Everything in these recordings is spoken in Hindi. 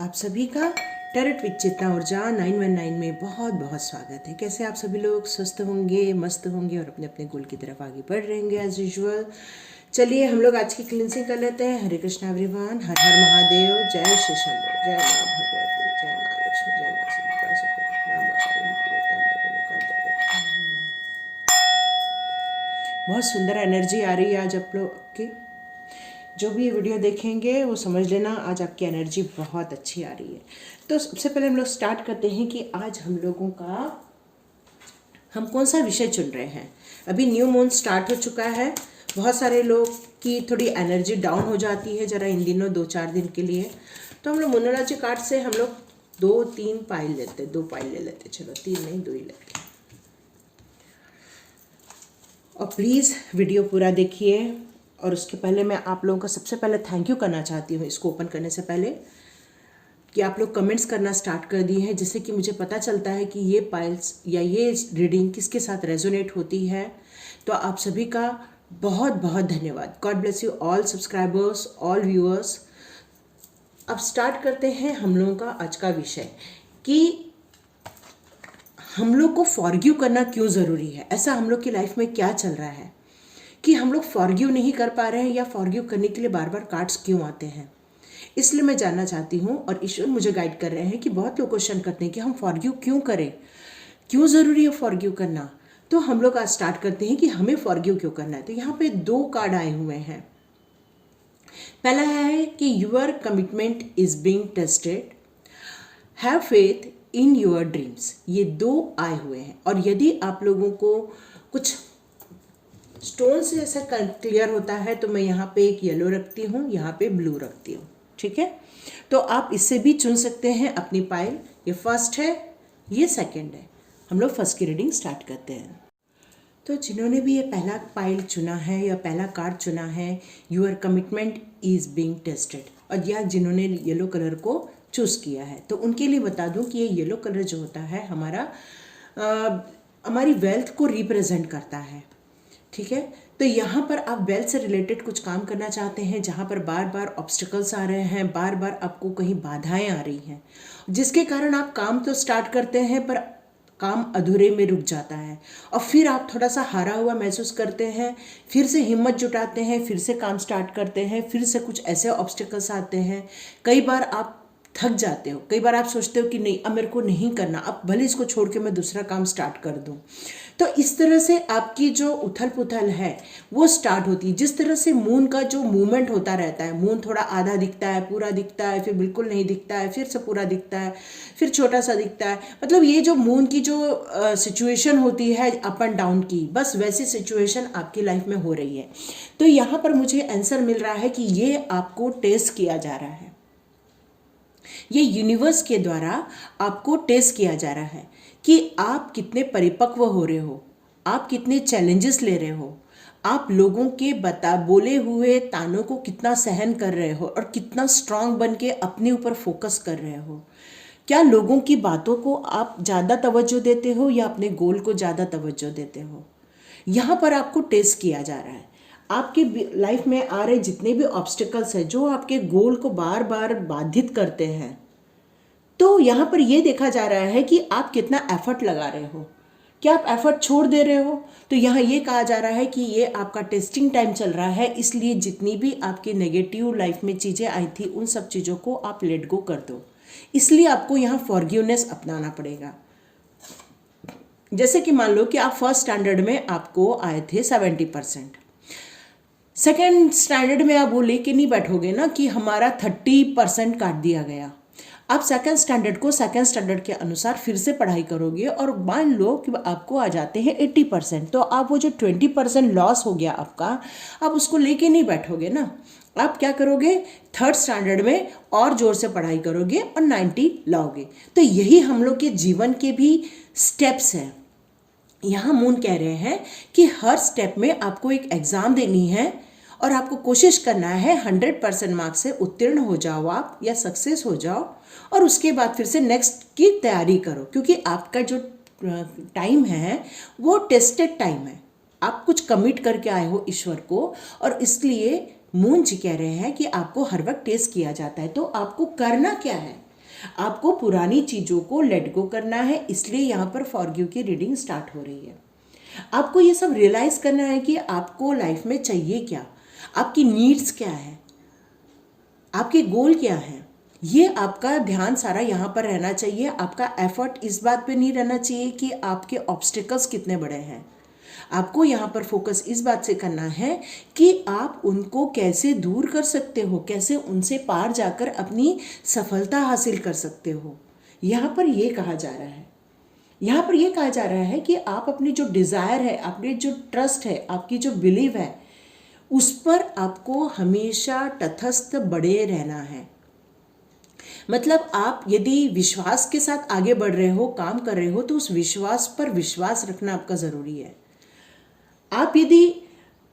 आप सभी का टैरोट विद चेतना ऊर्जा 919 में बहुत बहुत स्वागत है। कैसे आप सभी लोग स्वस्थ होंगे, मस्त होंगे और अपने अपने गोल की तरफ आगे बढ़ रहेंगे एज यूजुअल। चलिए हम लोग आज की क्लिनसिंग कर लेते हैं। हरे कृष्णा एवरीवन, हर हर महादेव, जय श्री शंभो, जय माँ भगवती, जय माँ लक्ष्मी, जय माँ सीता, राम बहुत सुंदर एनर्जी आ रही है आज आप लोग की। जो भी ये वीडियो देखेंगे वो समझ लेना आज आपकी एनर्जी बहुत अच्छी आ रही है। तो सबसे पहले हम लोग स्टार्ट करते हैं कि आज हम लोगों का हम कौन सा विषय चुन रहे हैं। अभी न्यू मून स्टार्ट हो चुका है। बहुत सारे लोग की थोड़ी एनर्जी डाउन हो जाती है ज़रा इन दिनों 2-4 दिन के लिए। तो हम लोग मोनोलॉजी कार्ड से हम लोग 2-3 पाइल लेते, 2 पाइल ले लेते, चलो 3 नहीं 2 ही लेते। और प्लीज़ वीडियो पूरा देखिए। और उसके पहले मैं आप लोगों का सबसे पहले थैंक यू करना चाहती हूँ इसको ओपन करने से पहले, कि आप लोग कमेंट्स करना स्टार्ट कर दिए हैं, जिससे कि मुझे पता चलता है कि ये पाइल्स या ये रीडिंग किसके साथ रेजोनेट होती है। तो आप सभी का बहुत बहुत धन्यवाद। God bless you all subscribers, all viewers. अब स्टार्ट करते हैं हम लोगों का आज का विषय कि हम लोग को फॉरगिव करना क्यों ज़रूरी है। ऐसा हम लोग की लाइफ में क्या चल रहा है कि हम लोग फॉरगिव नहीं कर पा रहे हैं, या फॉरगिव करने के लिए बार बार कार्ड्स क्यों आते हैं। इसलिए मैं जानना चाहती हूँ और ईश्वर मुझे गाइड कर रहे हैं कि बहुत लोग क्वेश्चन करते हैं कि हम फॉरगिव क्यों करें, क्यों ज़रूरी है फॉरगिव करना। तो हम लोग आज स्टार्ट करते हैं कि हमें फॉरगिव क्यों करना है। तो यहाँ पे 2 कार्ड आए हुए हैं। पहला है कि your commitment is being tested, have faith in your dreams. ये 2 आए हुए हैं। और यदि आप लोगों को कुछ स्टोन से ऐसा क्लियर होता है तो मैं यहाँ पे एक येलो रखती हूँ, यहाँ पे ब्लू रखती हूँ, ठीक है। तो आप इससे भी चुन सकते हैं अपनी पाइल। ये फर्स्ट है, ये सेकंड है। हम लोग फर्स्ट की रीडिंग स्टार्ट करते हैं। तो जिन्होंने भी ये पहला पाइल चुना है या पहला कार्ड चुना है, your commitment is being tested, और या जिन्होंने येलो कलर को चूज़ किया है, तो उनके लिए बता दूं कि ये येलो कलर जो होता है हमारी वेल्थ को रिप्रेजेंट करता है, ठीक है। तो यहाँ पर आप वेल्थ से रिलेटेड कुछ काम करना चाहते हैं, जहाँ पर बार बार ऑब्स्टिकल्स आ रहे हैं, बार बार आपको कहीं बाधाएं आ रही हैं, जिसके कारण आप काम तो स्टार्ट करते हैं पर काम अधूरे में रुक जाता है, और फिर आप थोड़ा सा हारा हुआ महसूस करते हैं, फिर से हिम्मत जुटाते हैं, फिर से काम स्टार्ट करते हैं, फिर से कुछ ऐसे ऑब्स्टिकल्स आते हैं। कई बार आप थक जाते हो, कई बार आप सोचते हो कि नहीं अब मेरे को नहीं करना, अब भले इसको छोड़ के मैं दूसरा काम स्टार्ट कर दूं। तो इस तरह से आपकी जो उथल पुथल है वो स्टार्ट होती है। जिस तरह से मून का जो मूवमेंट होता रहता है, मून थोड़ा आधा दिखता है, पूरा दिखता है, फिर बिल्कुल नहीं दिखता है, फिर से पूरा दिखता है, फिर छोटा सा दिखता है, मतलब ये जो मून की जो सिचुएशन होती है अप एंड डाउन की, बस वैसी सिचुएशन आपकी लाइफ में हो रही है। तो यहाँ पर मुझे आंसर मिल रहा है कि ये आपको टेस्ट किया जा रहा है, ये यूनिवर्स के द्वारा आपको टेस्ट किया जा रहा है कि आप कितने परिपक्व हो रहे हो, आप कितने चैलेंजेस ले रहे हो, आप लोगों के बोले हुए तानों को कितना सहन कर रहे हो, और कितना स्ट्रांग बन के अपने ऊपर फोकस कर रहे हो। क्या लोगों की बातों को आप ज़्यादा तवज्जो देते हो या अपने गोल को ज़्यादा तवज्जो देते हो। यहाँ पर आपको टेस्ट किया जा रहा है। आपके लाइफ में आ रहे जितने भी ऑब्स्टिकल्स हैं जो आपके गोल को बार बार बाधित करते हैं, तो यहाँ पर यह देखा जा रहा है कि आप कितना एफर्ट लगा रहे हो, क्या आप एफर्ट छोड़ दे रहे हो। तो यहाँ ये कहा जा रहा है कि ये आपका टेस्टिंग टाइम चल रहा है, इसलिए जितनी भी आपकी नेगेटिव लाइफ में चीज़ें आई थी उन सब चीज़ों को आप लेट गो कर दो। इसलिए आपको यहाँ फॉरगिवनेस अपनाना पड़ेगा। जैसे कि मान लो कि आप फर्स्ट स्टैंडर्ड में आपको आए थे 70%, सेकेंड स्टैंडर्ड में आप वो लेके नहीं बैठोगे ना कि हमारा 30% काट दिया गया। आप सेकंड स्टैंडर्ड को सेकंड स्टैंडर्ड के अनुसार फिर से पढ़ाई करोगे, और मान लो कि आपको आ जाते हैं 80%, तो आप वो जो 20% लॉस हो गया आपका, आप उसको लेके नहीं बैठोगे ना। आप क्या करोगे, थर्ड स्टैंडर्ड में और जोर से पढ़ाई करोगे और 90 लाओगे। तो यही हम लोग के जीवन के भी स्टेप्स हैं। यहाँ मून कह रहे हैं कि हर स्टेप में आपको एक एग्ज़ाम देनी है, और आपको कोशिश करना है 100% मार्क्स से उत्तीर्ण हो जाओ आप, या सक्सेस हो जाओ, और उसके बाद फिर से नेक्स्ट की तैयारी करो, क्योंकि आपका जो टाइम है वो टेस्टेड टाइम है। आप कुछ कमिट करके आए हो ईश्वर को, और इसलिए मून जी कह रहे हैं कि आपको हर वक्त टेस्ट किया जाता है। तो आपको करना क्या है, आपको पुरानी चीज़ों को लेट गो करना है, इसलिए यहाँ पर फॉरगिव की रीडिंग स्टार्ट हो रही है। आपको ये सब रियलाइज़ करना है कि आपको लाइफ में चाहिए क्या, आपकी नीड्स क्या है, आपके गोल क्या है। ये आपका ध्यान सारा यहाँ पर रहना चाहिए। आपका एफर्ट इस बात पे नहीं रहना चाहिए कि आपके ऑब्स्टिकल्स कितने बड़े हैं। आपको यहाँ पर फोकस इस बात से करना है कि आप उनको कैसे दूर कर सकते हो, कैसे उनसे पार जाकर अपनी सफलता हासिल कर सकते हो। यहाँ पर ये कहा जा रहा है, यहाँ पर ये कहा जा रहा है कि आप अपनी जो डिज़ायर है, अपने जो ट्रस्ट है, आपकी जो बिलीव है, उस पर आपको हमेशा तटस्थ बड़े रहना है। मतलब आप यदि विश्वास के साथ आगे बढ़ रहे हो, काम कर रहे हो, तो उस विश्वास पर विश्वास रखना आपका ज़रूरी है। आप यदि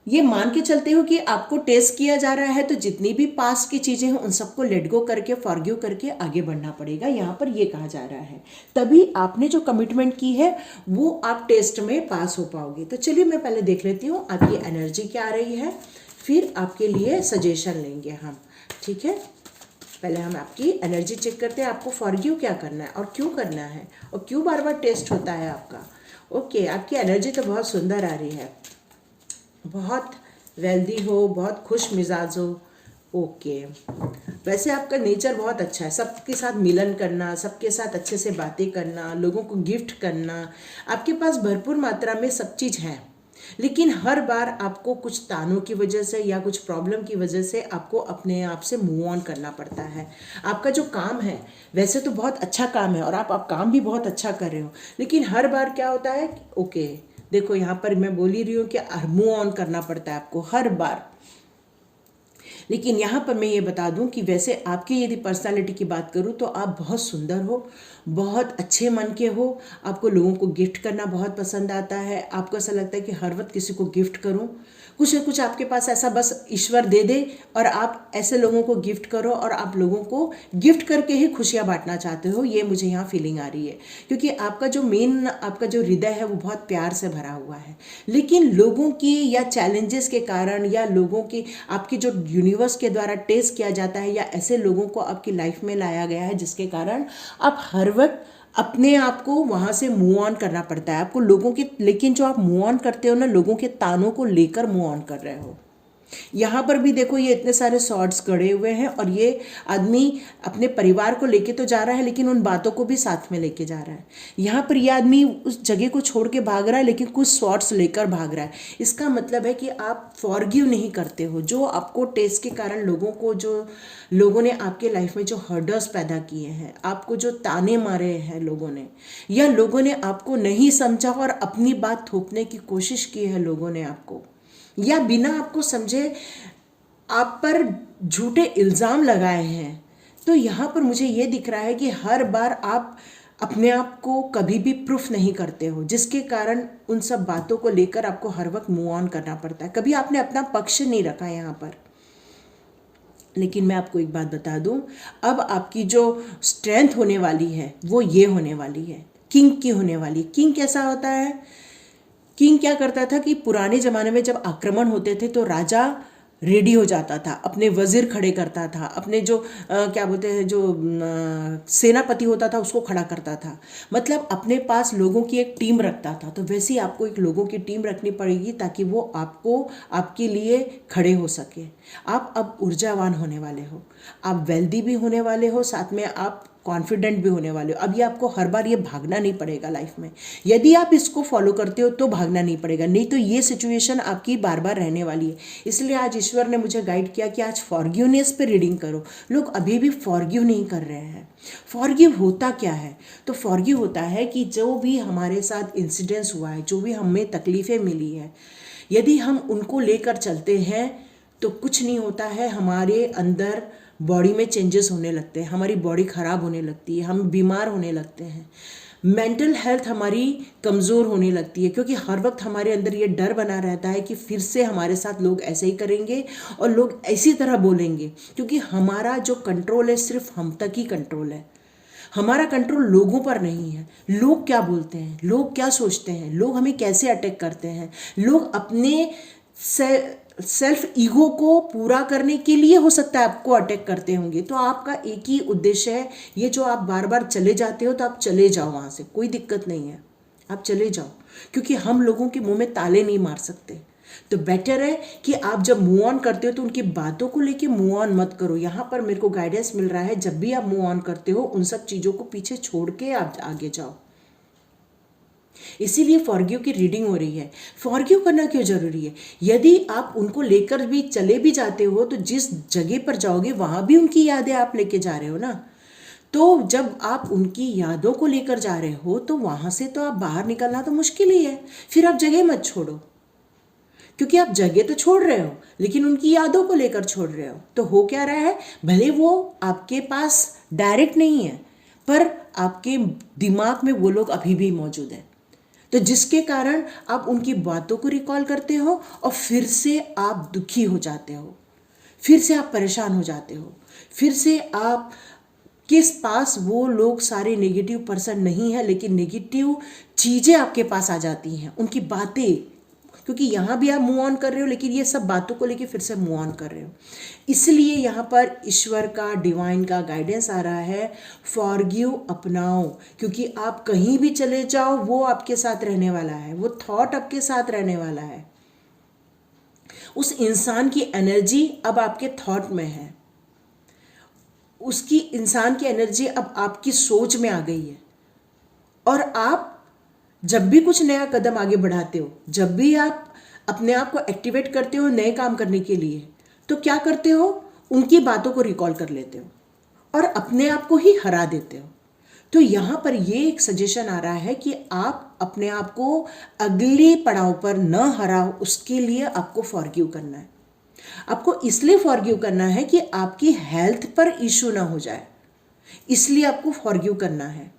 ये मान के चलते हो कि आपको टेस्ट किया जा रहा है, तो जितनी भी पास की चीज़ें हैं उन सबको लेट गो करके, फॉरगिव करके आगे बढ़ना पड़ेगा। यहाँ पर ये कहा जा रहा है, तभी आपने जो कमिटमेंट की है वो आप टेस्ट में पास हो पाओगे। तो चलिए मैं पहले देख लेती हूँ आपकी एनर्जी क्या आ रही है, फिर आपके लिए सजेशन लेंगे हम, ठीक है। पहले हम आपकी एनर्जी चेक करते हैं, आपको फॉरगिव क्या करना है और क्यों करना है और क्यों बार बार टेस्ट होता है आपका। ओके, आपकी एनर्जी तो बहुत सुंदर आ रही है, बहुत वेल्दी हो, बहुत खुश मिजाज हो। ओके, वैसे आपका नेचर बहुत अच्छा है, सबके साथ मिलन करना, सबके साथ अच्छे से बातें करना, लोगों को गिफ्ट करना, आपके पास भरपूर मात्रा में सब चीज़ है। लेकिन हर बार आपको कुछ तानों की वजह से या कुछ प्रॉब्लम की वजह से आपको अपने आप से मूव ऑन करना पड़ता है। आपका जो काम है वैसे तो बहुत अच्छा काम है और आप काम भी बहुत अच्छा कर रहे हो, लेकिन हर बार क्या होता है, ओके देखो यहाँ पर मैं बोल ही रही हूँ कि मूव ऑन करना पड़ता है आपको हर बार। लेकिन यहाँ पर मैं ये बता दूँ कि वैसे आपकी यदि पर्सनालिटी की बात करूँ तो आप बहुत सुंदर हो, बहुत अच्छे मन के हो, आपको लोगों को गिफ्ट करना बहुत पसंद आता है। आपको ऐसा लगता है कि हर वक्त किसी को गिफ्ट करूँ, कुछ न कुछ आपके पास ऐसा बस ईश्वर दे दे और आप ऐसे लोगों को गिफ्ट करो और आप लोगों को गिफ्ट करके ही खुशियाँ बांटना चाहते हो। ये मुझे यहाँ फीलिंग आ रही है, क्योंकि आपका जो मेन, आपका जो हृदय है वो बहुत प्यार से भरा हुआ है। लेकिन लोगों की या चैलेंजेस के कारण या लोगों की, आपकी जो यूनिवर्स के द्वारा टेस्ट किया जाता है या ऐसे लोगों को आपकी लाइफ में लाया गया है जिसके कारण आप हर वक्त अपने आप को वहाँ से मूव ऑन करना पड़ता है आपको लोगों के। लेकिन जो आप मूव ऑन करते हो ना, लोगों के तानों को लेकर मूव ऑन कर रहे हो। यहाँ पर भी देखो, ये इतने सारे शॉर्ट्स गड़े हुए हैं और ये आदमी अपने परिवार को लेके तो जा रहा है लेकिन उन बातों को भी साथ में लेके जा रहा है। यहाँ पर ये आदमी उस जगह को छोड़ के भाग रहा है लेकिन कुछ शॉर्ट्स लेकर भाग रहा है। इसका मतलब है कि आप फॉरगिव नहीं करते हो। जो आपको टेस्ट के कारण लोगों को, जो लोगों ने आपके लाइफ में जो हर्डर्स पैदा किए हैं, आपको जो ताने मारे हैं लोगों ने, या लोगों ने आपको नहीं समझा और अपनी बात थोपने की कोशिश की है लोगों ने आपको, या बिना आपको समझे आप पर झूठे इल्ज़ाम लगाए हैं, तो यहाँ पर मुझे ये दिख रहा है कि हर बार आप अपने आप को कभी भी प्रूफ नहीं करते हो, जिसके कारण उन सब बातों को लेकर आपको हर वक्त मूव ऑन करना पड़ता है। कभी आपने अपना पक्ष नहीं रखा यहाँ पर। लेकिन मैं आपको एक बात बता दूं, अब आपकी जो स्ट्रेंथ होने वाली है वो ये होने वाली है, किंग की होने वाली। किंग कैसा होता है? किंग क्या करता था कि पुराने ज़माने में जब आक्रमण होते थे तो राजा रेडी हो जाता था, अपने वज़ीर खड़े करता था, अपने जो क्या बोलते हैं, जो सेनापति होता था उसको खड़ा करता था, मतलब अपने पास लोगों की एक टीम रखता था। तो वैसे ही आपको एक लोगों की टीम रखनी पड़ेगी ताकि वो आपको, आपके लिए खड़े हो सके। आप अब ऊर्जावान होने वाले हो, आप वेल्दी भी होने वाले हो, साथ में आप कॉन्फिडेंट भी होने वाले हो। अब ये आपको हर बार ये भागना नहीं पड़ेगा लाइफ में। यदि आप इसको फॉलो करते हो तो भागना नहीं पड़ेगा, नहीं तो ये सिचुएशन आपकी बार बार रहने वाली है। इसलिए आज ईश्वर ने मुझे गाइड किया कि आज फॉरगिवनेस पे रीडिंग करो। लोग अभी भी फॉरगिव नहीं कर रहे हैं। फॉरगिव होता क्या है? तो फॉरगिव होता है कि जो भी हमारे साथ इंसिडेंट्स हुआ है, जो भी हमें तकलीफ़ें मिली है, यदि हम उनको लेकर चलते हैं तो कुछ नहीं होता है। हमारे अंदर बॉडी में चेंजेस होने लगते हैं, हमारी बॉडी ख़राब होने लगती है, हम बीमार होने लगते हैं, मेंटल हेल्थ हमारी कमज़ोर होने लगती है, क्योंकि हर वक्त हमारे अंदर ये डर बना रहता है कि फिर से हमारे साथ लोग ऐसे ही करेंगे और लोग ऐसी तरह बोलेंगे। क्योंकि हमारा जो कंट्रोल है सिर्फ हम तक ही कंट्रोल है, हमारा कंट्रोल लोगों पर नहीं है। लोग क्या बोलते हैं, लोग क्या सोचते हैं, लोग हमें कैसे अटैक करते हैं, लोग अपने से सेल्फ ईगो को पूरा करने के लिए हो सकता है आपको अटैक करते होंगे। तो आपका एक ही उद्देश्य है, ये जो आप बार बार चले जाते हो तो आप चले जाओ वहाँ से, कोई दिक्कत नहीं है, आप चले जाओ, क्योंकि हम लोगों के मुंह में ताले नहीं मार सकते। तो बेटर है कि आप जब मूव ऑन करते हो तो उनकी बातों को लेके मूव ऑन मत करो। यहाँ पर मेरे को गाइडेंस मिल रहा है, जब भी आप मूव ऑन करते हो उन सब चीज़ों को पीछे छोड़ के आप आगे जाओ। इसीलिए फॉरगिव की रीडिंग हो रही है। फॉरगिव करना क्यों जरूरी है? यदि आप उनको लेकर भी चले भी जाते हो तो जिस जगह पर जाओगे वहां भी उनकी यादें आप लेके जा रहे हो ना। तो जब आप उनकी यादों को लेकर जा रहे हो तो वहां से तो आप बाहर निकलना तो मुश्किल ही है। फिर आप जगह मत छोड़ो, क्योंकि आप जगह तो छोड़ रहे हो लेकिन उनकी यादों को लेकर छोड़ रहे हो। तो हो क्या रहा है, भले वो आपके पास डायरेक्ट नहीं है पर आपके दिमाग में वो लोग अभी भी मौजूद है। तो जिसके कारण आप उनकी बातों को रिकॉल करते हो और फिर से आप दुखी हो जाते हो, फिर से आप परेशान हो जाते हो, फिर से आप किस पास वो लोग सारे नेगेटिव पर्सन नहीं है लेकिन नेगेटिव चीज़ें आपके पास आ जाती हैं, उनकी बातें, क्योंकि यहाँ भी आप मूव ऑन कर रहे हो लेकिन ये सब बातों को लेके फिर से मूव ऑन कर रहे हो। इसलिए यहाँ पर ईश्वर का, डिवाइन का गाइडेंस आ रहा है, फॉरगिव अपनाओ, क्योंकि आप कहीं भी चले जाओ वो आपके साथ रहने वाला है, वो थॉट आपके साथ रहने वाला है। उस इंसान की एनर्जी अब आपके थॉट में है, उसकी इंसान की एनर्जी अब आपकी सोच में आ गई है। और आप जब भी कुछ नया कदम आगे बढ़ाते हो, जब भी आप अपने आप को एक्टिवेट करते हो नए काम करने के लिए, तो क्या करते हो, उनकी बातों को रिकॉल कर लेते हो और अपने आप को ही हरा देते हो। तो यहाँ पर ये एक सजेशन आ रहा है कि आप अपने आप को अगले पड़ाव पर न हराओ, उसके लिए आपको फॉरगिव करना है। आपको इसलिए फॉरगिव करना है कि आपकी हेल्थ पर इशू ना हो जाए, इसलिए आपको फॉरगिव करना है।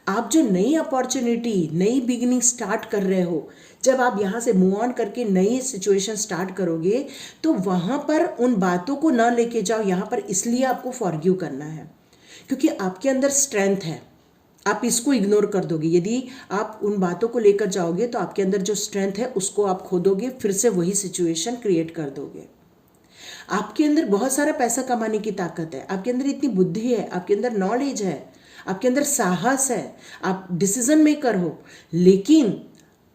आप जो नई अपॉर्चुनिटी, नई बिगिनिंग स्टार्ट कर रहे हो, जब आप यहाँ से मूव ऑन करके नई सिचुएशन स्टार्ट करोगे तो वहाँ पर उन बातों को ना लेके जाओ। यहाँ पर इसलिए आपको फॉरगिव करना है क्योंकि आपके अंदर स्ट्रेंथ है, आप इसको इग्नोर कर दोगे। यदि आप उन बातों को लेकर जाओगे तो आपके अंदर जो स्ट्रेंथ है उसको आप खो दोगे, फिर से वही सिचुएशन क्रिएट कर दोगे। आपके अंदर बहुत सारा पैसा कमाने की ताकत है, आपके अंदर इतनी बुद्धि है, आपके अंदर नॉलेज है, आपके अंदर साहस है, आप डिसीजन मेकर हो। लेकिन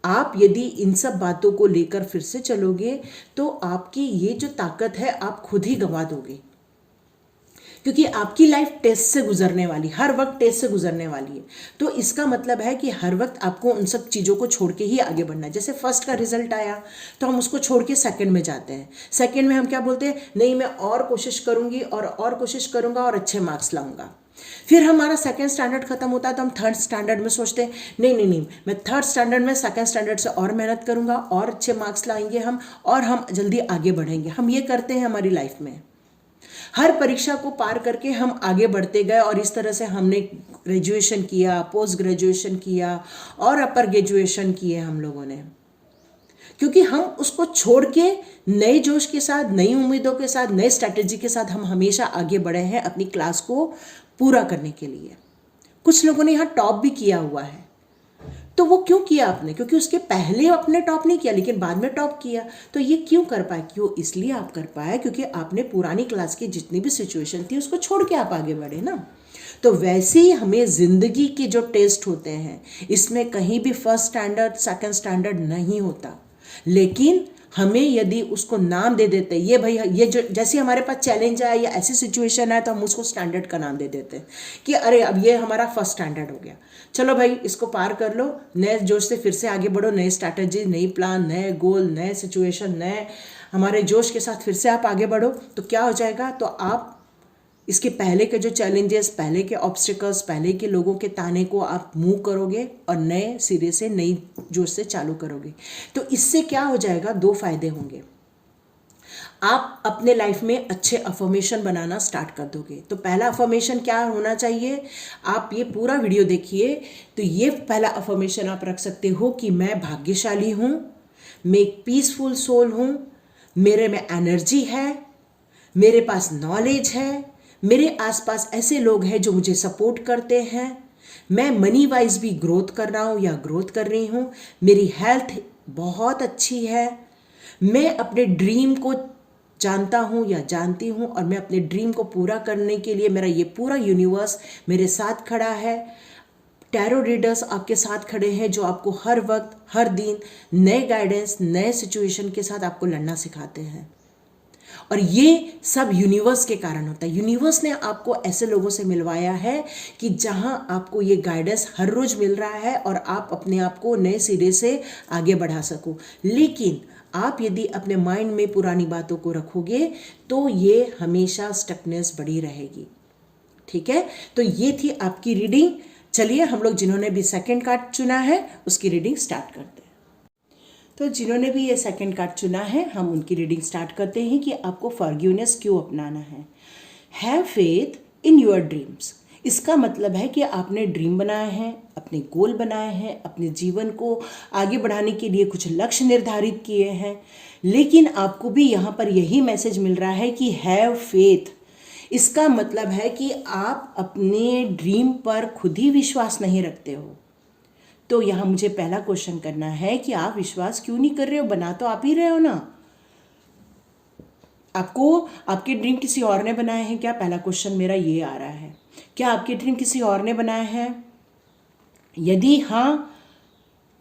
आप यदि इन सब बातों को लेकर फिर से चलोगे तो आपकी ये जो ताकत है आप खुद ही गंवा दोगे, क्योंकि आपकी लाइफ टेस्ट से गुजरने वाली, हर वक्त टेस्ट से गुजरने वाली है। तो इसका मतलब है कि हर वक्त आपको उन सब चीज़ों को छोड़ के ही आगे बढ़ना है। जैसे फर्स्ट का रिजल्ट आया तो हम उसको छोड़ के सेकंड में जाते हैं। सेकंड में हम क्या बोलते हैं, नहीं मैं और कोशिश करूंगी और कोशिश करूंगा और अच्छे मार्क्स लाऊंगा। फिर हमारा सेकंड स्टैंडर्ड खत्म होता है तो हम थर्ड स्टैंडर्ड में सोचते हैं नहीं मैं थर्ड स्टैंडर्ड में सेकंड स्टैंडर्ड से और मेहनत करूंगा और अच्छे मार्क्स लाएंगे हम और हम जल्दी आगे बढ़ेंगे। हम ये करते हैं हमारी लाइफ में, हर परीक्षा को पार करके हम आगे बढ़ते गए और इस तरह से हमने ग्रेजुएशन किया, पोस्ट ग्रेजुएशन किया और अपर ग्रेजुएशन किए हम लोगों ने, क्योंकि हम उसको छोड़ के नए जोश के साथ, नई उम्मीदों के साथ, नए स्ट्रैटेजी के साथ हम हमेशा आगे बढ़े हैं अपनी क्लास को पूरा करने के लिए। कुछ लोगों ने यहाँ टॉप भी किया हुआ है, तो वो क्यों किया आपने, क्योंकि उसके पहले आपने टॉप नहीं किया लेकिन बाद में टॉप किया। तो ये क्यों कर पाए, क्यों, इसलिए आप कर पाए क्योंकि आपने पुरानी क्लास की जितनी भी सिचुएशन थी उसको छोड़ के आप आगे बढ़े ना। तो वैसे ही हमें ज़िंदगी के जो टेस्ट होते हैं इसमें कहीं भी फर्स्ट स्टैंडर्ड सेकंड स्टैंडर्ड नहीं होता, लेकिन हमें यदि उसको नाम दे देते, ये भाई ये जो जैसे हमारे पास चैलेंज आया या ऐसी सिचुएशन है तो हम उसको स्टैंडर्ड का नाम दे देते हैं कि अरे अब ये हमारा फर्स्ट स्टैंडर्ड हो गया, चलो भाई इसको पार कर लो, नए जोश से फिर से आगे बढ़ो, नई स्ट्रैटेजी, नई प्लान, नए गोल, नए सिचुएशन, नए हमारे जोश के साथ फिर से आप आगे बढ़ो। तो क्या हो जाएगा, तो आप इसके पहले के जो चैलेंजेस, पहले के ऑब्स्टिकल्स, पहले के लोगों के ताने को आप मूव करोगे और नए सिरे से, नई जोश से चालू करोगे। तो इससे क्या हो जाएगा, दो फायदे होंगे। आप अपने लाइफ में अच्छे अफर्मेशन बनाना स्टार्ट कर दोगे। तो पहला अफर्मेशन क्या होना चाहिए, आप ये पूरा वीडियो देखिए तो ये पहला अफर्मेशन आप रख सकते हो कि मैं भाग्यशाली हूँ, मैं एक पीसफुल सोल हूँ, मेरे में एनर्जी है, मेरे पास नॉलेज है, मेरे आसपास ऐसे लोग हैं जो मुझे सपोर्ट करते हैं, मैं मनी वाइज भी ग्रोथ कर रहा हूँ या ग्रोथ कर रही हूँ, मेरी हेल्थ बहुत अच्छी है, मैं अपने ड्रीम को जानता हूँ या जानती हूँ और मैं अपने ड्रीम को पूरा करने के लिए मेरा ये पूरा यूनिवर्स मेरे साथ खड़ा है। टैरो रीडर्स आपके साथ खड़े हैं जो आपको हर वक्त हर दिन नए गाइडेंस नए सिचुएशन के साथ आपको लड़ना सिखाते हैं। और ये सब यूनिवर्स के कारण होता है। यूनिवर्स ने आपको ऐसे लोगों से मिलवाया है कि जहां आपको ये गाइडेंस हर रोज मिल रहा है और आप अपने आप को नए सिरे से आगे बढ़ा सको। लेकिन आप यदि अपने माइंड में पुरानी बातों को रखोगे तो ये हमेशा स्टकनेस बढ़ी रहेगी। ठीक है, तो ये थी आपकी रीडिंग। चलिए हम लोग जिन्होंने भी सेकंड कार्ड चुना है उसकी रीडिंग स्टार्ट करते हैं। तो जिन्होंने भी ये सेकंड कार्ड चुना है हम उनकी रीडिंग स्टार्ट करते हैं कि आपको फॉरगिवनेस क्यों अपनाना है। Have faith in your dreams. इसका मतलब है कि आपने ड्रीम बनाए हैं, अपने गोल बनाए हैं, अपने जीवन को आगे बढ़ाने के लिए कुछ लक्ष्य निर्धारित किए हैं, लेकिन आपको भी यहाँ पर यही मैसेज मिल रहा है कि हैव फेथ। इसका मतलब है कि आप अपने ड्रीम पर खुद ही विश्वास नहीं रखते हो। तो यहाँ मुझे पहला क्वेश्चन करना है कि आप विश्वास क्यों नहीं कर रहे हो? बना तो आप ही रहे हो ना। आपको आपके ड्रीम किसी और ने बनाए हैं क्या? पहला क्वेश्चन मेरा ये आ रहा है। क्या आपके ड्रीम किसी और ने बनाए हैं? यदि हाँ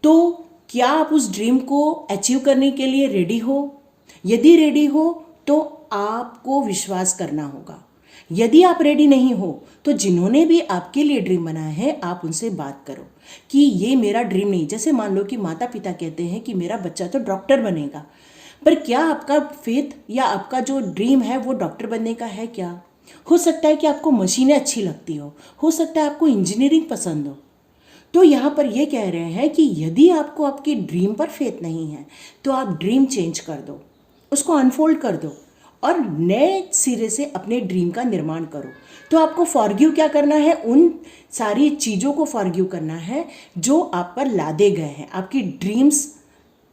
तो क्या आप उस ड्रीम को अचीव करने के लिए रेडी हो? यदि रेडी हो तो आपको विश्वास करना होगा। यदि आप रेडी नहीं हो तो जिन्होंने भी आपके लिए ड्रीम बनाया है आप उनसे बात करो कि ये मेरा ड्रीम नहीं। जैसे मान लो कि माता पिता कहते हैं कि मेरा बच्चा तो डॉक्टर बनेगा, पर क्या आपका फेथ या आपका जो ड्रीम है वो डॉक्टर बनने का है क्या? हो सकता है कि आपको मशीनें अच्छी लगती हो सकता है आपको इंजीनियरिंग पसंद हो। तो यहाँ पर ये कह रहे हैं कि यदि आपको आपके ड्रीम पर फेथ नहीं है तो आप ड्रीम चेंज कर दो, उसको अनफोल्ड कर दो और नए सिरे से अपने ड्रीम का निर्माण करो। तो आपको फॉरगिव क्या करना है? उन सारी चीज़ों को फॉरगिव करना है जो आप पर लादे गए हैं। आपकी ड्रीम्स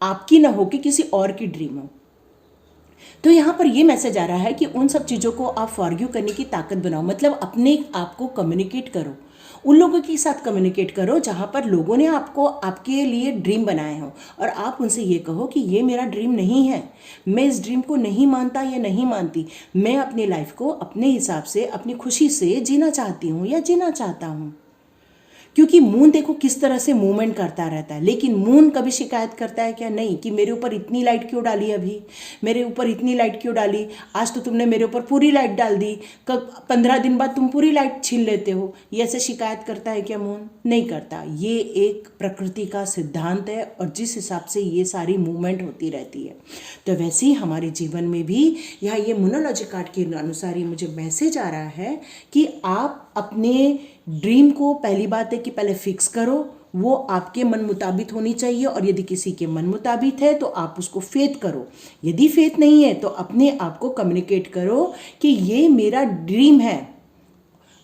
आपकी ना हो कि किसी और की ड्रीम हो। तो यहाँ पर ये मैसेज आ रहा है कि उन सब चीज़ों को आप फॉरगिव करने की ताकत बनाओ। मतलब अपने आप को कम्युनिकेट करो, उन लोगों के साथ कम्युनिकेट करो जहाँ पर लोगों ने आपको आपके लिए ड्रीम बनाए हों और आप उनसे ये कहो कि ये मेरा ड्रीम नहीं है, मैं इस ड्रीम को नहीं मानता या नहीं मानती, मैं अपनी लाइफ को अपने हिसाब से अपनी खुशी से जीना चाहती हूँ या जीना चाहता हूँ। क्योंकि मून देखो किस तरह से मूवमेंट करता रहता है, लेकिन मून कभी शिकायत करता है क्या? नहीं, कि मेरे ऊपर इतनी लाइट क्यों डाली, अभी मेरे ऊपर इतनी लाइट क्यों डाली, आज तो तुमने मेरे ऊपर पूरी लाइट डाल दी, कब 15 दिन बाद तुम पूरी लाइट छीन लेते हो, ये ऐसे शिकायत करता है क्या मून? नहीं करता। ये एक प्रकृति का सिद्धांत है और जिस हिसाब से ये सारी मूवमेंट होती रहती है। तो वैसे ही हमारे जीवन में भी यहाँ ये मोनोलॉजी कार्ड के अनुसार ही मुझे मैसेज आ रहा है कि आप अपने ड्रीम को पहली बात है कि पहले फिक्स करो, वो आपके मन मुताबिक होनी चाहिए और यदि किसी के मन मुताबिक है तो आप उसको फेथ करो। यदि फेथ नहीं है तो अपने आप को कम्युनिकेट करो कि ये मेरा ड्रीम है।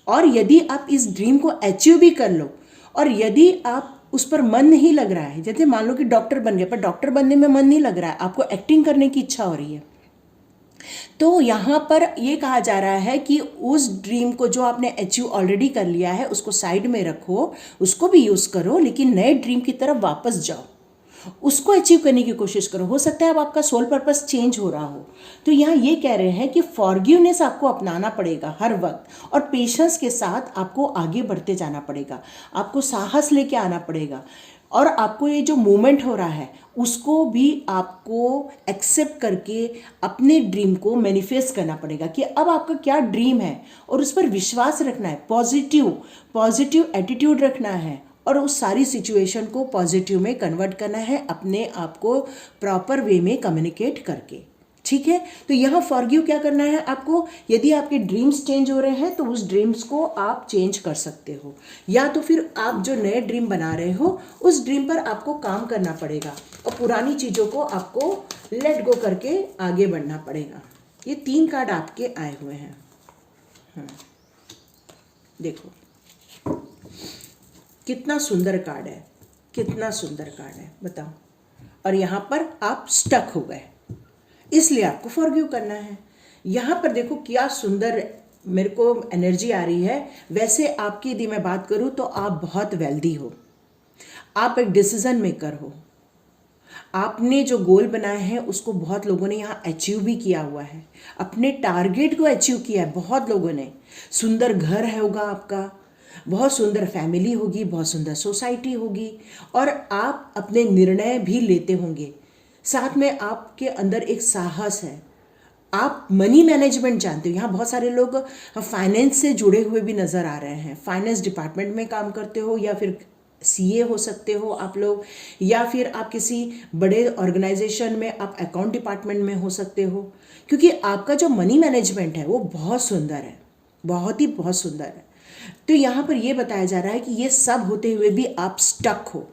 और यदि आप इस ड्रीम को अचीव भी कर लो और यदि आप उस पर मन नहीं लग रहा है, जैसे मान लो कि डॉक्टर बन गया पर डॉक्टर बनने में मन नहीं लग रहा है, आपको एक्टिंग करने की इच्छा हो रही है, तो यहाँ पर ये कहा जा रहा है कि उस ड्रीम को जो आपने अचीव ऑलरेडी कर लिया है उसको साइड में रखो, उसको भी यूज़ करो, लेकिन नए ड्रीम की तरफ वापस जाओ, उसको अचीव करने की कोशिश करो। हो सकता है अब आपका सोल पर्पस चेंज हो रहा हो। तो यहाँ ये कह रहे हैं कि फॉरगिवनेस आपको अपनाना पड़ेगा हर वक्त और पेशेंस के साथ आपको आगे बढ़ते जाना पड़ेगा, आपको साहस लेके आना पड़ेगा और आपको ये जो मूवमेंट हो रहा है उसको भी आपको एक्सेप्ट करके अपने ड्रीम को मैनिफेस्ट करना पड़ेगा कि अब आपका क्या ड्रीम है और उस पर विश्वास रखना है, पॉजिटिव एटीट्यूड रखना है और उस सारी सिचुएशन को पॉजिटिव में कन्वर्ट करना है, अपने आप को प्रॉपर वे में कम्युनिकेट करके। ठीक है, तो यहाँ फॉरगिव क्या करना है आपको? यदि आपके ड्रीम्स चेंज हो रहे हैं तो उस ड्रीम्स को आप चेंज कर सकते हो, या तो फिर आप जो नए ड्रीम बना रहे हो उस ड्रीम पर आपको काम करना पड़ेगा और पुरानी चीज़ों को आपको लेट गो करके आगे बढ़ना पड़ेगा। ये 3 कार्ड आपके आए हुए हैं। देखो कितना सुंदर कार्ड है, कितना सुंदर कार्ड है, बताओ। और यहाँ पर आप स्टक हो गए, इसलिए आपको फॉरगिव करना है। यहाँ पर देखो क्या सुंदर मेरे को एनर्जी आ रही है। वैसे आपकी यदि मैं बात करूँ तो आप बहुत वेल्दी हो, आप एक डिसीजन मेकर हो, आपने जो गोल बनाए हैं उसको बहुत लोगों ने यहाँ अचीव भी किया हुआ है, अपने टारगेट को अचीव किया है बहुत लोगों ने। सुंदर घर है होगा आपका, बहुत सुंदर फैमिली होगी, बहुत सुंदर सोसाइटी होगी, और आप अपने निर्णय भी लेते होंगे। साथ में आपके अंदर एक साहस है, आप मनी मैनेजमेंट जानते हो। यहाँ बहुत सारे लोग फाइनेंस से जुड़े हुए भी नज़र आ रहे हैं, फाइनेंस डिपार्टमेंट में काम करते हो, या फिर सीए हो सकते हो आप लोग, या फिर आप किसी बड़े ऑर्गेनाइजेशन में आप अकाउंट डिपार्टमेंट में हो सकते हो, क्योंकि आपका जो मनी मैनेजमेंट है वो बहुत सुंदर है, बहुत ही बहुत सुंदर है। तो यहाँ पर ये बताया जा रहा है कि ये सब होते हुए भी आप स्टक हो।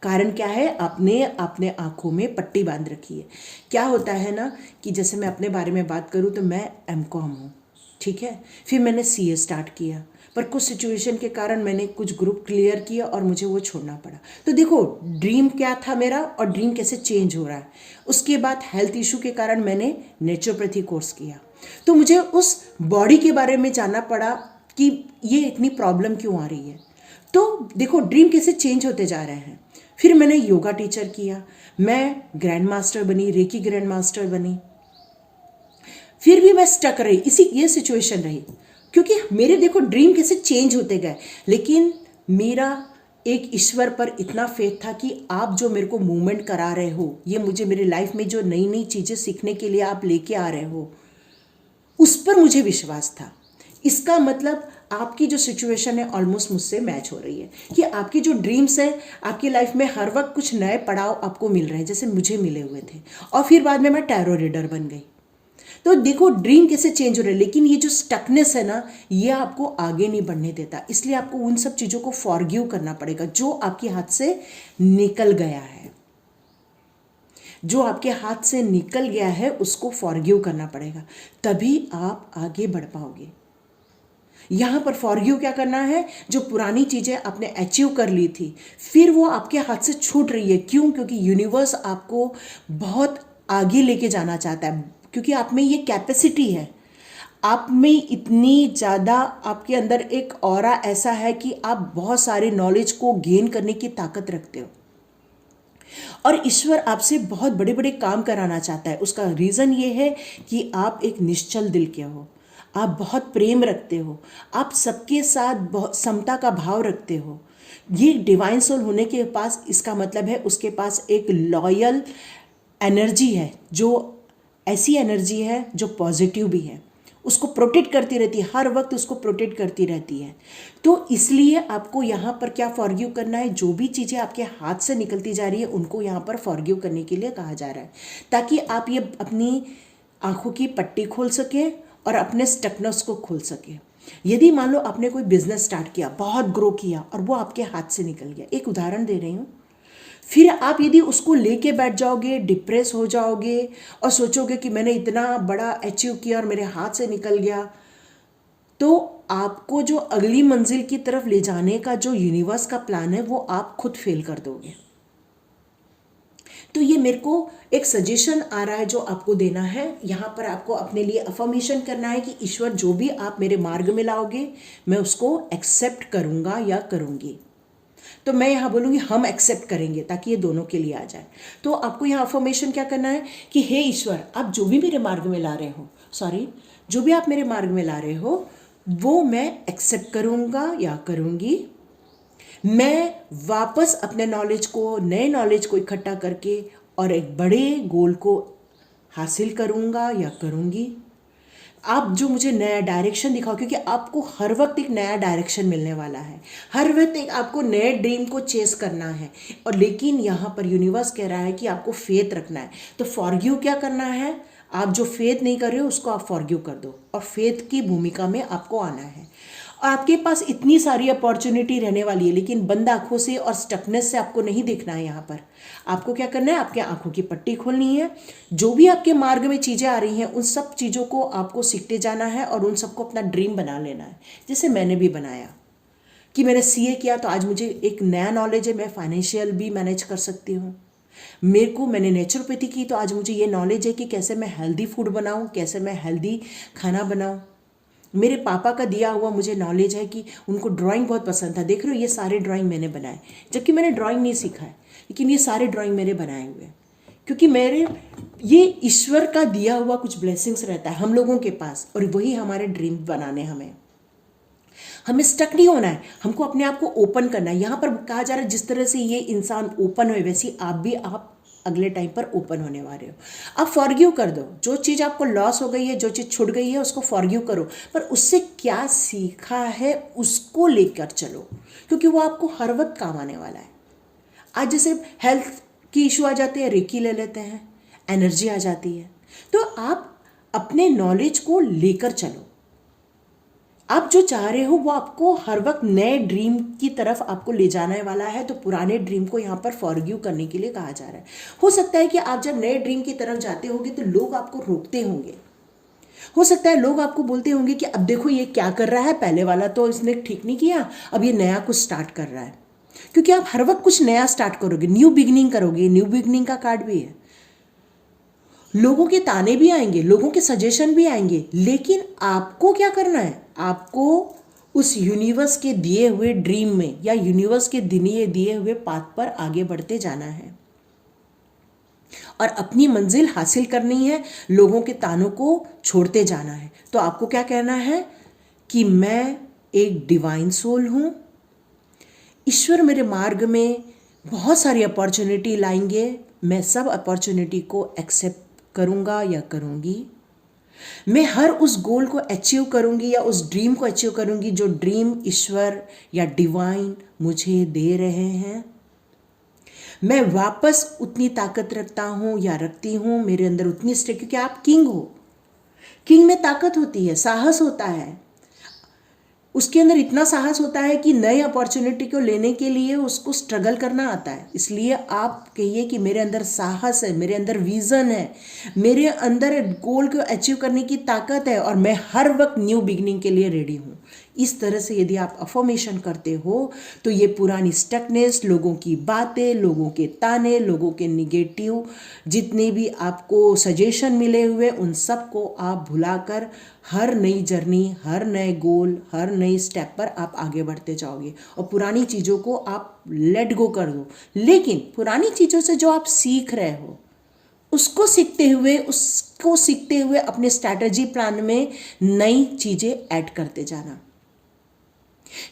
कारण क्या है? आपने अपने आँखों में पट्टी बांध रखी है। क्या होता है ना कि जैसे मैं अपने बारे में बात करूँ तो मैं एमकॉम हूँ, ठीक है, फिर मैंने सीए स्टार्ट किया, पर कुछ सिचुएशन के कारण मैंने कुछ ग्रुप क्लियर किया और मुझे वो छोड़ना पड़ा। तो देखो ड्रीम क्या था मेरा और ड्रीम कैसे चेंज हो रहा है। उसके बाद हेल्थ इशू के कारण मैंने नेचुरोपैथी कोर्स किया, तो मुझे उस बॉडी के बारे में जानना पड़ा कि ये इतनी प्रॉब्लम क्यों आ रही है। तो देखो ड्रीम कैसे चेंज होते जा रहे हैं। फिर मैंने योगा टीचर किया, मैं ग्रैंड मास्टर बनी, रेकी ग्रैंड मास्टर बनी, फिर भी मैं स्टक रही, ये सिचुएशन रही, क्योंकि मेरे देखो ड्रीम कैसे चेंज होते गए। लेकिन मेरा एक ईश्वर पर इतना फेथ था कि आप जो मेरे को मूवमेंट करा रहे हो, ये मुझे मेरी लाइफ में जो नई नई चीज़ें सीखने के लिए आप लेके आ रहे हो, उस पर मुझे विश्वास था। इसका मतलब आपकी जो सिचुएशन है ऑलमोस्ट मुझसे मैच हो रही है, कि आपकी जो ड्रीम्स है आपकी लाइफ में हर वक्त कुछ नए पड़ाव आपको मिल रहे हैं, जैसे मुझे मिले हुए थे, और फिर बाद में मैं टैरो रीडर बन गई। तो देखो ड्रीम कैसे चेंज हो रहा है, लेकिन ये जो स्टकनेस है ना, ये आपको आगे नहीं बढ़ने देता। इसलिए आपको उन सब चीज़ों को फॉरगिव करना पड़ेगा जो आपके हाथ से निकल गया है। जो आपके हाथ से निकल गया है उसको फॉरगिव करना पड़ेगा, तभी आप आगे बढ़ पाओगे। यहाँ पर फॉरगिव क्या करना है? जो पुरानी चीज़ें आपने अचीव कर ली थी, फिर वो आपके हाथ से छूट रही है। क्यों? क्योंकि यूनिवर्स आपको बहुत आगे लेके जाना चाहता है, क्योंकि आप में ये कैपेसिटी है, आप में इतनी ज़्यादा आपके अंदर एक ऑरा ऐसा है कि आप बहुत सारे नॉलेज को गेन करने की ताकत रखते हो, और ईश्वर आपसे बहुत बड़े बड़े काम कराना चाहता है। उसका रीज़न ये है कि आप एक निश्चल दिल के हो, आप बहुत प्रेम रखते हो, आप सबके साथ बहुत समता का भाव रखते हो। ये डिवाइन सोल होने के पास, इसका मतलब है उसके पास एक लॉयल एनर्जी है, जो ऐसी एनर्जी है जो पॉजिटिव भी है, उसको प्रोटेक्ट करती रहती है, हर वक्त उसको प्रोटेक्ट करती रहती है। तो इसलिए आपको यहाँ पर क्या फॉरगिव करना है? जो भी चीज़ें आपके हाथ से निकलती जा रही है उनको यहाँ पर फॉरगिव करने के लिए कहा जा रहा है, ताकि आप ये अपनी आँखों की पट्टी खोल सकें और अपने स्टकनेस को खोल सकें। यदि मान लो आपने कोई बिजनेस स्टार्ट किया, बहुत ग्रो किया, और वो आपके हाथ से निकल गया, एक उदाहरण दे रही हूँ, फिर आप यदि उसको लेके बैठ जाओगे, डिप्रेस हो जाओगे और सोचोगे कि मैंने इतना बड़ा अचीव किया और मेरे हाथ से निकल गया, तो आपको जो अगली मंजिल की तरफ ले जाने का जो यूनिवर्स का प्लान है वो आप खुद फेल कर दोगे। तो ये मेरे को एक सजेशन आ रहा है जो आपको देना है। यहाँ पर आपको अपने लिए अफर्मेशन करना है कि ईश्वर जो भी आप मेरे मार्ग में लाओगे मैं उसको एक्सेप्ट करूँगा या करूँगी। तो मैं यहाँ बोलूँगी हम एक्सेप्ट करेंगे, ताकि ये दोनों के लिए आ जाए। तो आपको यहाँ अफर्मेशन क्या करना है कि हे ईश्वर, आप जो भी मेरे मार्ग में ला रहे हो, जो भी आप मेरे मार्ग में ला रहे हो वो मैं एक्सेप्ट करूँगा या करूँगी। मैं वापस अपने नॉलेज को, नए नॉलेज को इकट्ठा करके और एक बड़े गोल को हासिल करूँगा या करूँगी। आप जो मुझे नया डायरेक्शन दिखाओ, क्योंकि आपको हर वक्त एक नया डायरेक्शन मिलने वाला है, हर वक्त एक आपको नए ड्रीम को चेस करना है। और लेकिन यहाँ पर यूनिवर्स कह रहा है कि आपको फेथ रखना है। तो फॉरगिव क्या करना है? आप जो फेथ नहीं कर रहे हो उसको आप फॉरगिव कर दो, और फेथ की भूमिका में आपको आना है। और आपके पास इतनी सारी अपॉर्चुनिटी रहने वाली है, लेकिन बंद आँखों से और स्टकनेस से आपको नहीं देखना है। यहाँ पर आपको क्या करना है? आपके आँखों की पट्टी खोलनी है। जो भी आपके मार्ग में चीज़ें आ रही हैं उन सब चीज़ों को आपको सीखते जाना है और उन सबको अपना ड्रीम बना लेना है। जैसे मैंने भी बनाया कि मैंने सीए किया तो आज मुझे एक नया नॉलेज है, मैं फाइनेंशियल भी मैनेज कर सकती हूँ। मैंने नेचुरोपैथी की तो आज मुझे ये नॉलेज है कि कैसे मैं हेल्दी फूड बनाऊँ, कैसे मैं हेल्दी खाना बनाऊँ। मेरे पापा का दिया हुआ मुझे नॉलेज है कि उनको ड्राइंग बहुत पसंद था। देख रहे हो, ये सारे ड्राइंग मैंने बनाए, जबकि मैंने ड्राइंग नहीं सीखा है, लेकिन ये सारे ड्राइंग मैंने बनाए हुए हैं। क्योंकि ये ईश्वर का दिया हुआ कुछ ब्लेसिंग्स रहता है हम लोगों के पास, और वही हमारे ड्रीम बनाने हमें स्टक नहीं होना है, हमको अपने आप को ओपन करना है। यहाँ पर कहा जा रहा है जिस तरह से ये इंसान ओपन हुए वैसे आप अगले टाइम पर ओपन होने वाले हो। आप फॉरगिव कर दो, जो चीज़ आपको लॉस हो गई है, जो चीज़ छूट गई है उसको फॉरगिव करो, पर उससे क्या सीखा है उसको लेकर चलो, क्योंकि वो आपको हर वक्त काम आने वाला है। आज जैसे हेल्थ की इशू आ जाती है, रेकी ले लेते हैं, एनर्जी आ जाती है, तो आप अपने नॉलेज को लेकर चलो। आप जो चाह रहे हो वो आपको हर वक्त नए ड्रीम की तरफ आपको ले जाने वाला है, तो पुराने ड्रीम को यहाँ पर फॉरगिव करने के लिए कहा जा रहा है। हो सकता है कि आप जब नए ड्रीम की तरफ जाते होंगे तो लोग आपको रोकते होंगे, हो सकता है लोग आपको बोलते होंगे कि अब देखो ये क्या कर रहा है, पहले वाला तो इसने ठीक नहीं किया, अब ये नया कुछ स्टार्ट कर रहा है। क्योंकि आप हर वक्त कुछ नया स्टार्ट करोगे, न्यू बिगनिंग करोगे, न्यू बिगनिंग का कार्ड भी है। लोगों के ताने भी आएंगे, लोगों के सजेशन भी आएंगे, लेकिन आपको क्या करना है, आपको उस यूनिवर्स के दिए हुए ड्रीम में या यूनिवर्स के दिए हुए पाथ पर आगे बढ़ते जाना है और अपनी मंजिल हासिल करनी है, लोगों के तानों को छोड़ते जाना है। तो आपको क्या कहना है कि मैं एक डिवाइन सोल हूँ, ईश्वर मेरे मार्ग में बहुत सारी अपॉर्चुनिटी लाएंगे, मैं सब अपॉर्चुनिटी को एक्सेप्ट करूँगा या करूँगी, मैं हर उस गोल को अचीव करूँगी या उस ड्रीम को अचीव करूँगी जो ड्रीम ईश्वर या डिवाइन मुझे दे रहे हैं। मैं वापस उतनी ताकत रखता हूँ या रखती हूँ, मेरे अंदर उतनी स्ट्रेंथ, क्योंकि आप किंग हो, किंग में ताकत होती है, साहस होता है, उसके अंदर इतना साहस होता है कि नई अपॉर्चुनिटी को लेने के लिए उसको स्ट्रगल करना आता है। इसलिए आप कहिए कि मेरे अंदर साहस है, मेरे अंदर विज़न है, मेरे अंदर गोल को अचीव करने की ताकत है और मैं हर वक्त न्यू बिगनिंग के लिए रेडी हूँ। इस तरह से यदि आप अफर्मेशन करते हो तो ये पुरानी स्टकनेस, लोगों की बातें, लोगों के ताने, लोगों के निगेटिव जितने भी आपको सजेशन मिले हुए, उन सब को आप भुलाकर हर नई जर्नी, हर नए गोल, हर नई स्टेप पर आप आगे बढ़ते जाओगे और पुरानी चीज़ों को आप लेट गो कर दो। लेकिन पुरानी चीज़ों से जो आप सीख रहे हो उसको सीखते हुए अपने स्ट्रैटेजी प्लान में नई चीज़ें ऐड करते जाना।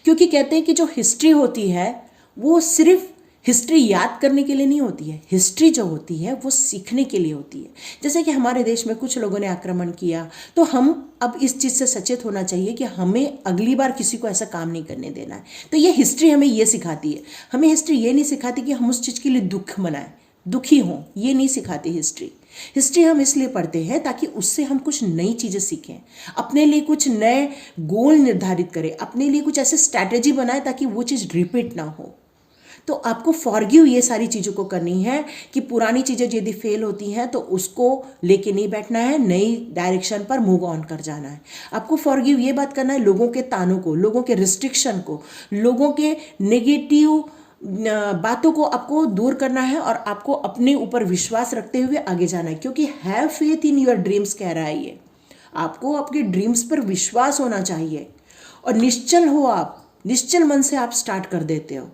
क्योंकि कहते हैं कि जो हिस्ट्री होती है वो सिर्फ हिस्ट्री याद करने के लिए नहीं होती है, हिस्ट्री जो होती है वो सीखने के लिए होती है। जैसे कि हमारे देश में कुछ लोगों ने आक्रमण किया, तो हम अब इस चीज़ से सचेत होना चाहिए कि हमें अगली बार किसी को ऐसा काम नहीं करने देना है। तो ये हिस्ट्री हमें ये सिखाती है, हमें हिस्ट्री ये नहीं सिखाती कि हम उस चीज़ के लिए दुख मनाएं, दुखी हों, ये नहीं सिखाती हिस्ट्री। हिस्ट्री हम इसलिए पढ़ते हैं ताकि उससे हम कुछ नई चीज़ें सीखें, अपने लिए कुछ नए गोल निर्धारित करें, अपने लिए कुछ ऐसे स्ट्रैटेजी बनाएं ताकि वो चीज़ रिपीट ना हो। तो आपको फॉरगिव ये सारी चीज़ों को करनी है कि पुरानी चीज़ें यदि फेल होती हैं तो उसको लेके नहीं बैठना है, नई डायरेक्शन पर मूव ऑन कर जाना है। आपको फॉरगिव ये बात करना है, लोगों के तानों को, लोगों के रिस्ट्रिक्शन को, लोगों के नेगेटिव बातों को आपको दूर करना है और आपको अपने ऊपर विश्वास रखते हुए आगे जाना है। क्योंकि have faith in your dreams कह रहा है ये, आपको आपके ड्रीम्स पर विश्वास होना चाहिए और निश्चल हो, आप निश्चल मन से आप स्टार्ट कर देते हो।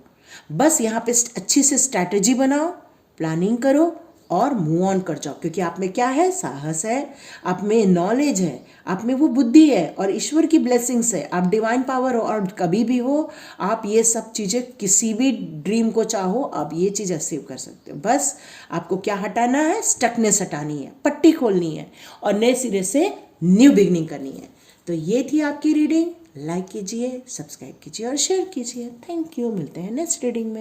बस यहाँ पे अच्छी से स्ट्रैटेजी बनाओ, प्लानिंग करो और मूव ऑन कर जाओ। क्योंकि आप में क्या है, साहस है, आप में नॉलेज है, आप में वो बुद्धि है और ईश्वर की ब्लेसिंग्स है, आप डिवाइन पावर हो और कभी भी हो आप ये सब चीज़ें, किसी भी ड्रीम को चाहो आप ये चीज़ अचीव कर सकते हो। बस आपको क्या हटाना है, स्टकनेस हटानी है, पट्टी खोलनी है और नए सिरे से न्यू बिगनिंग करनी है। तो ये थी आपकी रीडिंग। लाइक कीजिए, सब्सक्राइब कीजिए और शेयर कीजिए। Thank you. मिलते हैं नेक्स्ट रीडिंग में।